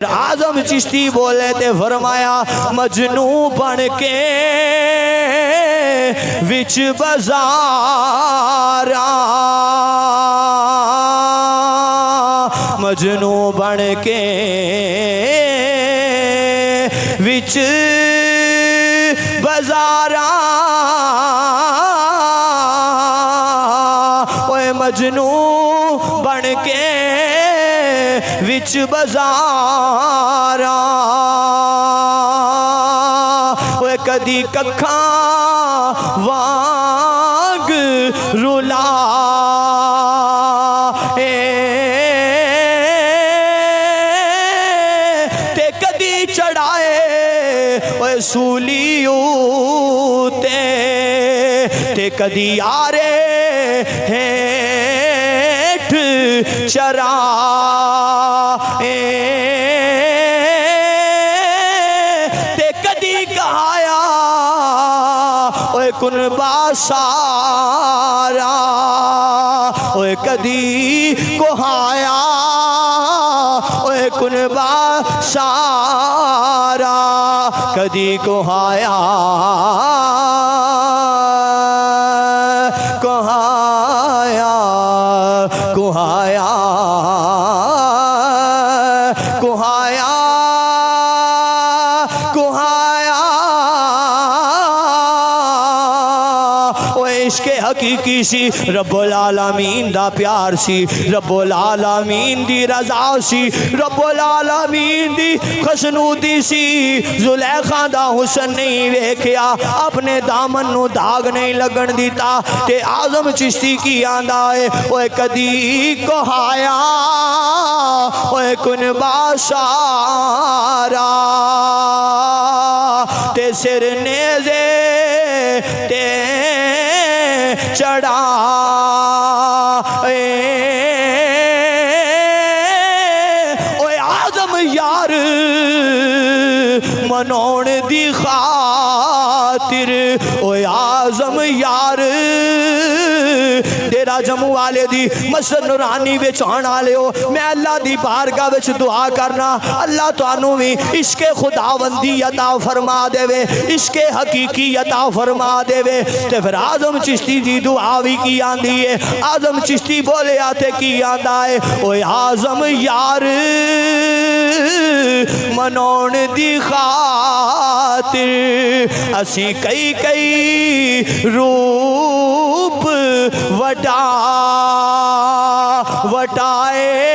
اعظم چشتی بولے تے فرمایا مجنو بن کے وچ بازاراں مجنو بن کے وچ بازاراں اوے مجنو بن کے وچ بازاراں اوے کدی ککھاں وانگ رولا تے کدی چڑھائے اوے سولیوں تے کدی آرے ہیٹھ چرا تے کدی کہایا اوے کن باسارا اوے کدی کہایا اوے کن باسارا کدی کہایا کہایا کہایا کہایا کہایا او عشق حقیقی سی رب العالمین دا پیار سی رب العالمین دی رضا سی رب العالمین دی خشنودی سی زلیخا دا حسن نہیں ویکھیا اپنے دامن نو داغ نہیں لگن دیتا تے اعظم چشتی کی آندہ ہے اوے کدی کہایا اوے کن باشارا تے سر نیزے تے چڑھا اوے اعظم یار منون دی خاطر اوے اعظم یار ڈیرہ جموں والے دی مسجد نورانی وچ آن والے ہو میں اللہ دی بارگاہ وچ دعا کرنا اللہ تانوں وی عشق خداوندی عطا فرما دے وے عشق حقیقی عطا فرما دے وے تے پھر اعظم چشتی دی دعا وی کی آندی ہے اعظم چشتی بولے آتے کی آندا ہے اوے اعظم یار منون دی خاطر اسی کئی کئی روپ وٹائے